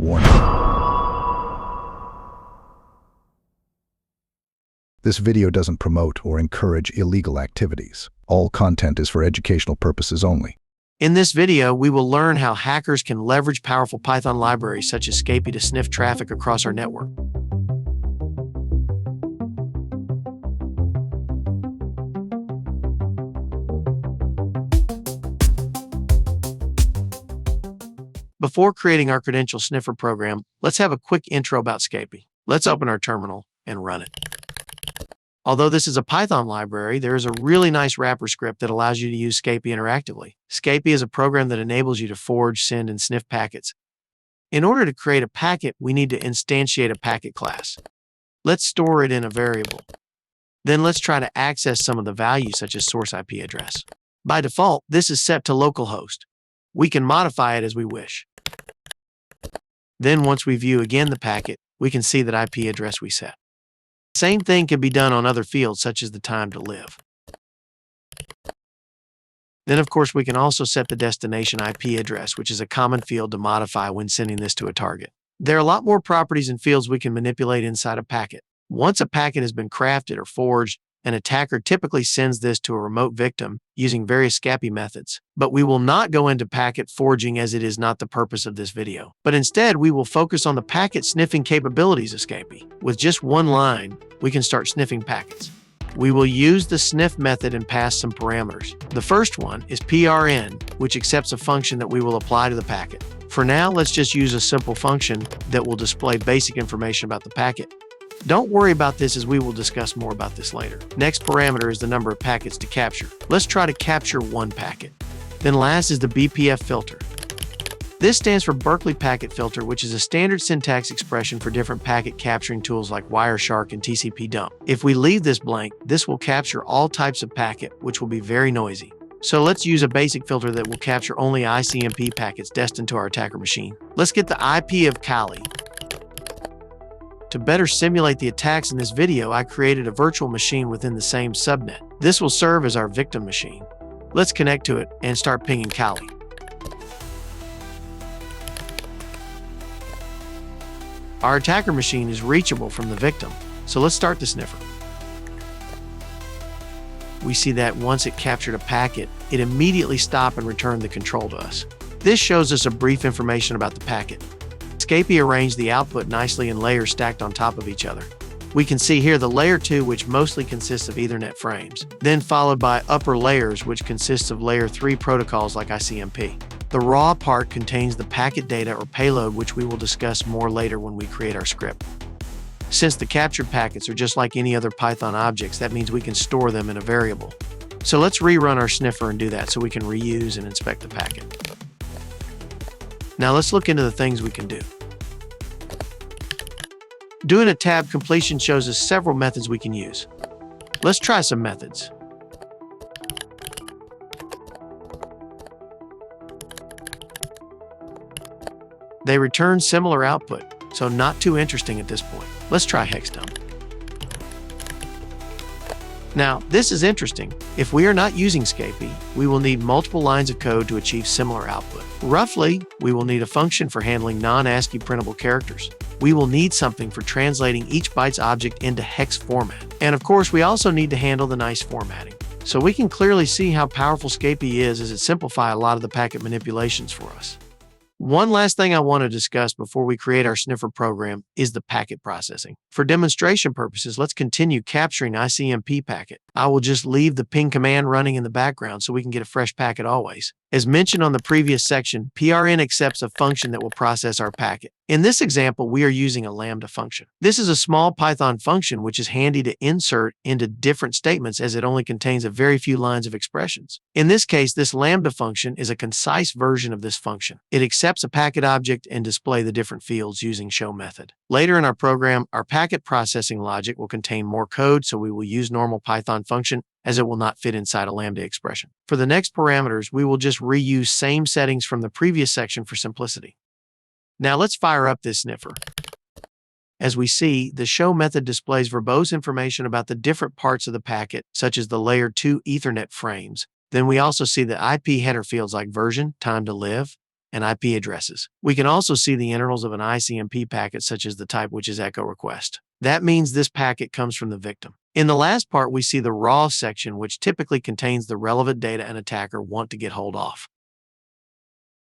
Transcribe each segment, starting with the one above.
warning. This video doesn't promote or encourage illegal activities. All content is for educational purposes only. In this video, we will learn how hackers can leverage powerful Python libraries such as Scapy to sniff traffic across our network. Before creating our credential sniffer program, let's have a quick intro about Scapy. Let's open our terminal and run it. Although this is a Python library, there is a really nice wrapper script that allows you to use Scapy interactively. Scapy is a program that enables you to forge, send, and sniff packets. In order to create a packet, we need to instantiate a packet class. Let's store it in a variable. Then let's try to access some of the values such as source IP address. By default, this is set to localhost. We can modify it as we wish. Then once we view again the packet, we can see that IP address we set. Same thing can be done on other fields such as the time to live. Then of course we can also set the destination IP address, which is a common field to modify when sending this to a target. There are a lot more properties and fields we can manipulate inside a packet. Once a packet has been crafted or forged, an attacker typically sends this to a remote victim using various Scapy methods. But we will not go into packet forging as it is not the purpose of this video. But instead, we will focus on the packet sniffing capabilities of Scapy. With just one line, we can start sniffing packets. We will use the sniff method and pass some parameters. The first one is PRN, which accepts a function that we will apply to the packet. For now, let's just use a simple function that will display basic information about the packet. Don't worry about this as we will discuss more about this later. Next parameter is the number of packets to capture. Let's try to capture one packet. Then last is the BPF filter. This stands for Berkeley Packet Filter, which is a standard syntax expression for different packet capturing tools like Wireshark and TCP dump. If we leave this blank, this will capture all types of packet, which will be very noisy. So let's use a basic filter that will capture only ICMP packets destined to our attacker machine. Let's get the IP of Kali. To better simulate the attacks in this video, I created a virtual machine within the same subnet. This will serve as our victim machine. Let's connect to it and start pinging Kali. Our attacker machine is reachable from the victim, so let's start the sniffer. We see that once it captured a packet, it immediately stopped and returned the control to us. This shows us a brief information about the packet. Scapy arranged the output nicely in layers stacked on top of each other. We can see here the layer 2, which mostly consists of Ethernet frames, then followed by upper layers, which consists of layer 3 protocols like ICMP. The raw part contains the packet data or payload, which we will discuss more later when we create our script. Since the captured packets are just like any other Python objects, that means we can store them in a variable. So let's rerun our sniffer and do that so we can reuse and inspect the packet. Now let's look into the things we can do. Doing a tab completion shows us several methods we can use. Let's try some methods. They return similar output, so not too interesting at this point. Let's try hex dump. Now, this is interesting. If we are not using Scapy, we will need multiple lines of code to achieve similar output. Roughly, we will need a function for handling non-ASCII printable characters. We will need something for translating each byte's object into hex format. And of course, we also need to handle the nice formatting. So we can clearly see how powerful Scapy is as it simplifies a lot of the packet manipulations for us. One last thing I want to discuss before we create our sniffer program is the packet processing. For demonstration purposes, let's continue capturing ICMP packet. I will just leave the ping command running in the background so we can get a fresh packet always. As mentioned on the previous section, PRN accepts a function that will process our packet. In this example, we are using a lambda function. This is a small Python function which is handy to insert into different statements as it only contains a very few lines of expressions. In this case, this lambda function is a concise version of this function. It accepts a packet object and displays the different fields using show method. Later in our program, our packet processing logic will contain more code, so we will use normal Python function as it will not fit inside a lambda expression. For the next parameters, we will just reuse same settings from the previous section for simplicity. Now let's fire up this sniffer. As we see, the show method displays verbose information about the different parts of the packet, such as the layer 2 Ethernet frames. Then we also see the IP header fields like version, time to live, and IP addresses. We can also see the internals of an ICMP packet, such as the type, which is echo request. That means this packet comes from the victim. In the last part, we see the raw section, which typically contains the relevant data an attacker want to get hold of.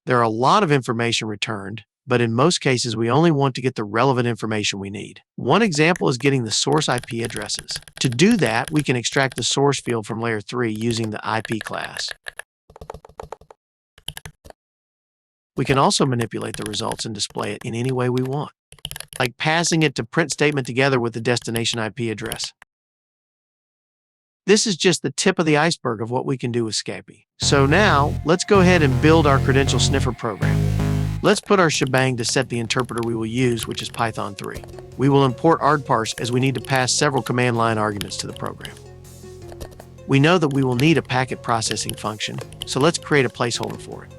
There are a lot of information returned, but in most cases, we only want to get the relevant information we need. One example is getting the source IP addresses. To do that, we can extract the source field from layer 3 using the IP class. We can also manipulate the results and display it in any way we want, like passing it to print statement together with the destination IP address. This is just the tip of the iceberg of what we can do with Scapy. So now, let's go ahead and build our credential sniffer program. Let's put our shebang to set the interpreter we will use, which is Python 3. We will import argparse as we need to pass several command line arguments to the program. We know that we will need a packet processing function, so let's create a placeholder for it.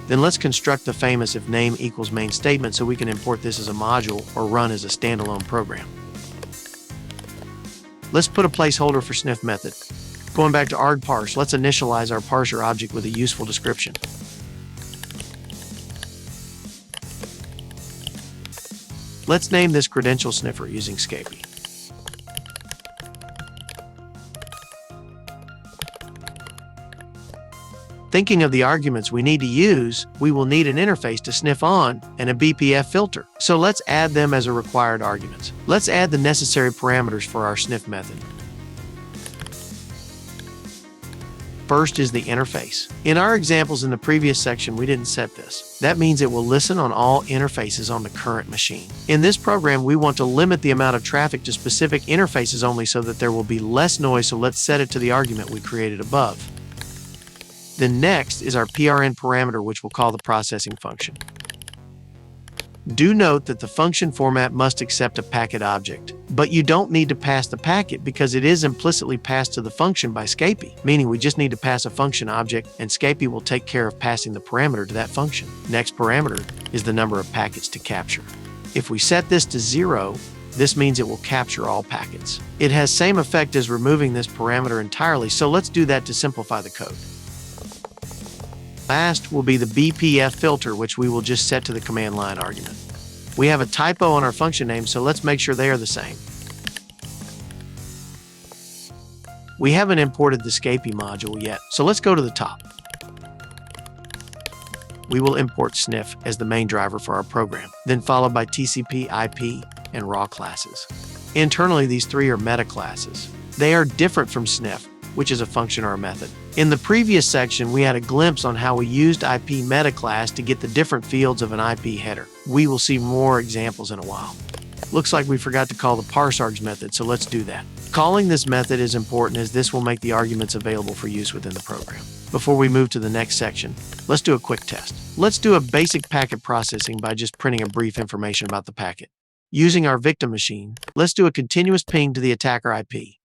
Then let's construct the famous if name equals main statement so we can import this as a module or run as a standalone program. Let's put a placeholder for sniff method. Going back to argparse, let's initialize our parser object with a useful description. Let's name this credential sniffer using Scapy. Thinking of the arguments we need to use, we will need an interface to sniff on and a BPF filter. So let's add them as a required arguments. Let's add the necessary parameters for our sniff method. First is the interface. In our examples in the previous section, we didn't set this. That means it will listen on all interfaces on the current machine. In this program, we want to limit the amount of traffic to specific interfaces only so that there will be less noise, so let's set it to the argument we created above. Then next is our PRN parameter, which we'll call the processing function. Do note that the function format must accept a packet object, but you don't need to pass the packet because it is implicitly passed to the function by Scapy, meaning we just need to pass a function object and Scapy will take care of passing the parameter to that function. Next parameter is the number of packets to capture. If we set this to 0, this means it will capture all packets. It has same effect as removing this parameter entirely, so let's do that to simplify the code. Last will be the BPF filter, which we will just set to the command line argument. We have a typo on our function name, so let's make sure they are the same. We haven't imported the Scapy module yet, so let's go to the top. We will import sniff as the main driver for our program, then followed by TCP, IP, and raw classes. Internally, these three are meta classes. They are different from sniff, which is a function or a method. In the previous section, we had a glimpse on how we used IP meta class to get the different fields of an IP header. We will see more examples in a while. Looks like we forgot to call the parseargs method, so let's do that. Calling this method is important as this will make the arguments available for use within the program. Before we move to the next section, let's do a quick test. Let's do a basic packet processing by just printing a brief information about the packet. Using our victim machine, let's do a continuous ping to the attacker IP.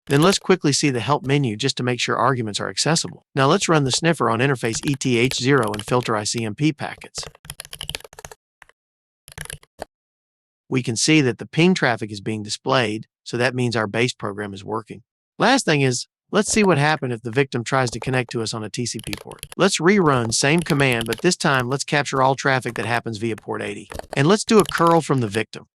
Then let's quickly see the help menu just to make sure arguments are accessible. Now let's run the sniffer on interface ETH0 and filter ICMP packets. We can see that the ping traffic is being displayed, so that means our base program is working. Last thing is, let's see what happens if the victim tries to connect to us on a TCP port. Let's rerun same command, but this time let's capture all traffic that happens via port 80. And let's do a curl from the victim.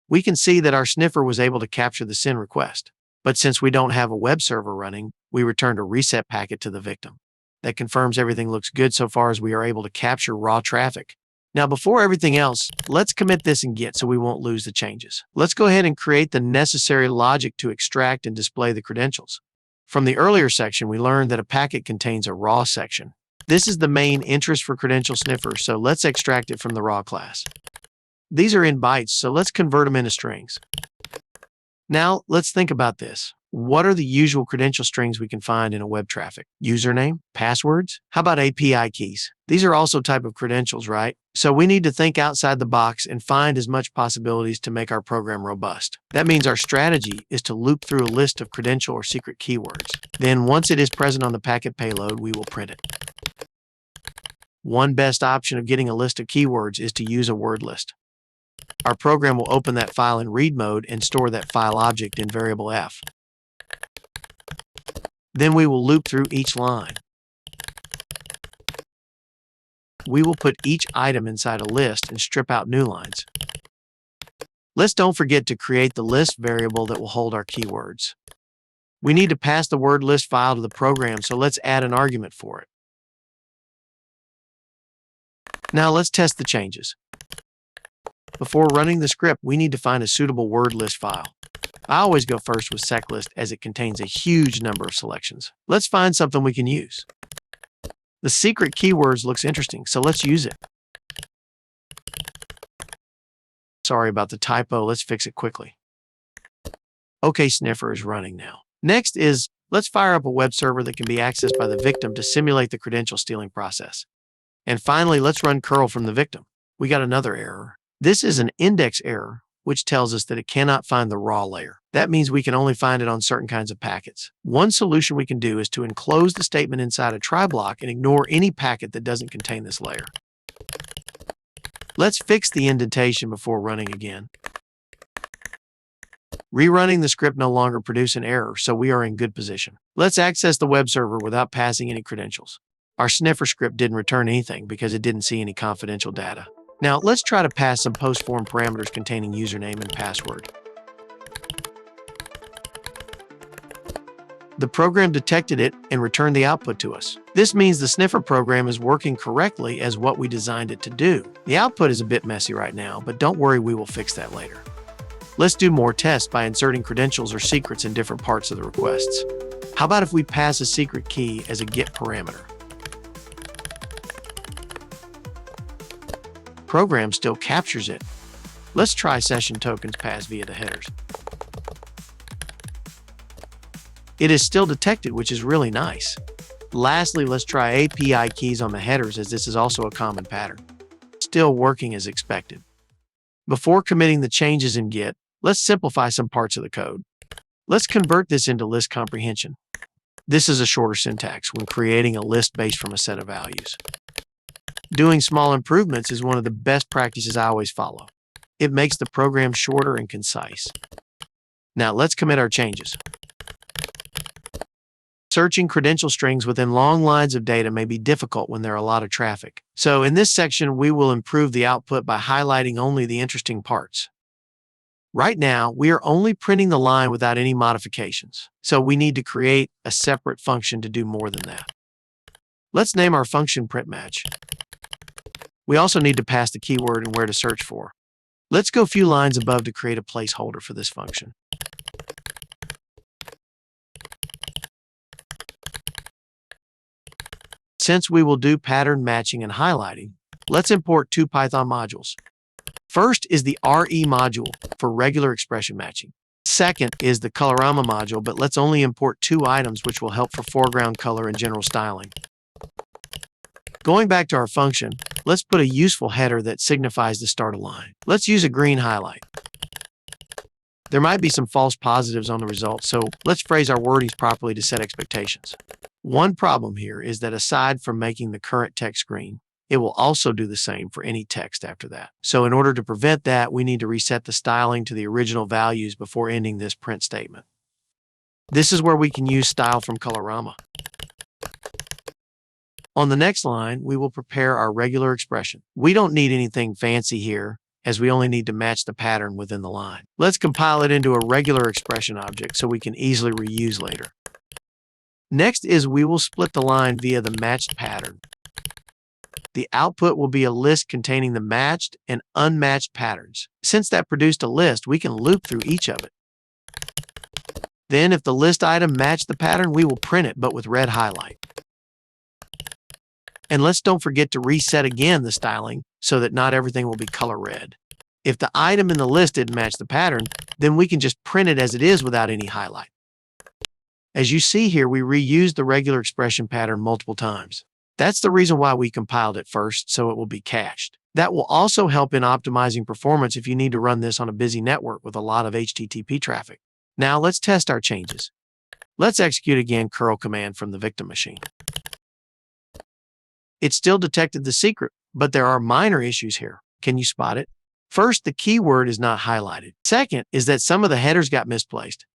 We can see that our sniffer was able to capture the SYN request, but since we don't have a web server running, we returned a reset packet to the victim. That confirms everything looks good so far as we are able to capture raw traffic. Now before everything else, let's commit this in Git so we won't lose the changes. Let's go ahead and create the necessary logic to extract and display the credentials. From the earlier section, we learned that a packet contains a raw section. This is the main interest for credential sniffer, so let's extract it from the raw class. These are in bytes, so let's convert them into strings. Now, let's think about this. What are the usual credential strings we can find in a web traffic? Username? Passwords? How about API keys? These are also type of credentials, right? So we need to think outside the box and find as much possibilities to make our program robust. That means our strategy is to loop through a list of credential or secret keywords. Then once it is present on the packet payload, we will print it. One best option of getting a list of keywords is to use a word list. Our program will open that file in read mode and store that file object in variable f. Then we will loop through each line. We will put each item inside a list and strip out new lines. Let's don't forget to create the list variable that will hold our keywords. We need to pass the word list file to the program, so let's add an argument for it. Now let's test the changes. Before running the script, we need to find a suitable word list file. I always go first with seclist as it contains a huge number of selections. Let's find something we can use. The secret keywords looks interesting, so let's use it. Sorry about the typo, let's fix it quickly. Okay, Sniffer is running now. Next is, let's fire up a web server that can be accessed by the victim to simulate the credential stealing process. And finally, let's run curl from the victim. We got another error. This is an index error, which tells us that it cannot find the raw layer. That means we can only find it on certain kinds of packets. One solution we can do is to enclose the statement inside a try block and ignore any packet that doesn't contain this layer. Let's fix the indentation before running again. Rerunning the script no longer produces an error, so we are in good position. Let's access the web server without passing any credentials. Our sniffer script didn't return anything because it didn't see any confidential data. Now, let's try to pass some post-form parameters containing username and password. The program detected it and returned the output to us. This means the sniffer program is working correctly as what we designed it to do. The output is a bit messy right now, but don't worry, we will fix that later. Let's do more tests by inserting credentials or secrets in different parts of the requests. How about if we pass a secret key as a get parameter? Program still captures it. Let's try session tokens passed via the headers. It is still detected, which is really nice. Lastly, let's try API keys on the headers, as this is also a common pattern. Still working as expected. Before committing the changes in Git, let's simplify some parts of the code. Let's convert this into list comprehension. This is a shorter syntax when creating a list based from a set of values. Doing small improvements is one of the best practices I always follow. It makes the program shorter and concise. Now let's commit our changes. Searching credential strings within long lines of data may be difficult when there are a lot of traffic. So in this section, we will improve the output by highlighting only the interesting parts. Right now, we are only printing the line without any modifications. So we need to create a separate function to do more than that. Let's name our function printMatch. We also need to pass the keyword and where to search for. Let's go a few lines above to create a placeholder for this function. Since we will do pattern matching and highlighting, let's import two Python modules. First is the RE module for regular expression matching. Second is the Colorama module, but let's only import two items, which will help for foreground color and general styling. Going back to our function, let's put a useful header that signifies the start of line. Let's use a green highlight. There might be some false positives on the result, so let's phrase our wordings properly to set expectations. One problem here is that aside from making the current text green, it will also do the same for any text after that. So in order to prevent that, we need to reset the styling to the original values before ending this print statement. This is where we can use style from Colorama. On the next line, we will prepare our regular expression. We don't need anything fancy here, as we only need to match the pattern within the line. Let's compile it into a regular expression object so we can easily reuse later. Next is we will split the line via the matched pattern. The output will be a list containing the matched and unmatched patterns. Since that produced a list, we can loop through each of it. Then if the list item matched the pattern, we will print it, but with red highlight. And let's don't forget to reset again the styling so that not everything will be color red. If the item in the list didn't match the pattern, then we can just print it as it is without any highlight. As you see here, we reused the regular expression pattern multiple times. That's the reason why we compiled it first, so it will be cached. That will also help in optimizing performance if you need to run this on a busy network with a lot of HTTP traffic. Now let's test our changes. Let's execute again curl command from the victim machine. It still detected the secret, but there are minor issues here. Can you spot it? First, the keyword is not highlighted. Second is that some of the headers got misplaced.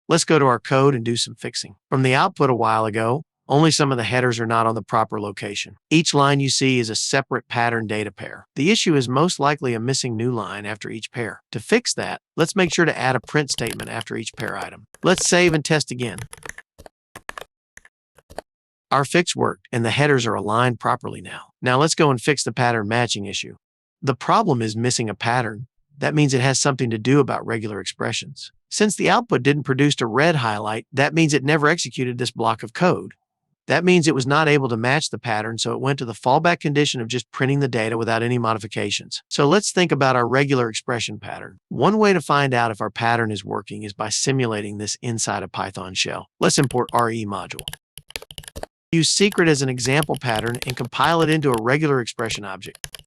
Let's go to our code and do some fixing. From the output a while ago, only some of the headers are not on the proper location. Each line you see is a separate pattern data pair. The issue is most likely a missing new line after each pair. To fix that, let's make sure to add a print statement after each pair item. Let's save and test again. Our fix worked, and the headers are aligned properly now. Now let's go and fix the pattern matching issue. The problem is missing a pattern. That means it has something to do about regular expressions. Since the output didn't produce a red highlight, that means it never executed this block of code. That means it was not able to match the pattern, so it went to the fallback condition of just printing the data without any modifications. So let's think about our regular expression pattern. One way to find out if our pattern is working is by simulating this inside a Python shell. Let's import RE module. Use secret as an example pattern and compile it into a regular expression object.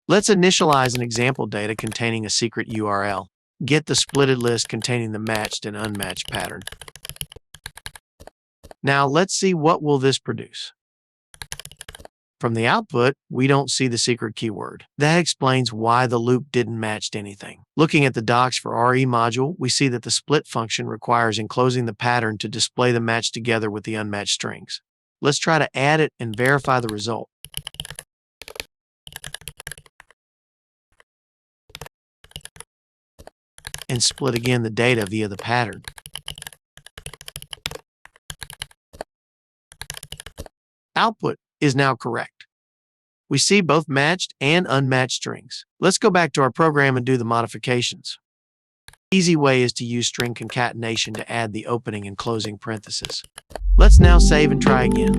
Let's initialize an example data containing a secret URL. Get the splitted list containing the matched and unmatched pattern. Now let's see what will this produce. From the output, we don't see the secret keyword. That explains why the loop didn't match anything. Looking at the docs for RE module, we see that the split function requires enclosing the pattern to display the match together with the unmatched strings. Let's try to add it and verify the result. And split again the data via the pattern. Output is now correct. We see both matched and unmatched strings. Let's go back to our program and do the modifications. Easy way is to use string concatenation to add the opening and closing parentheses. Let's now save and try again.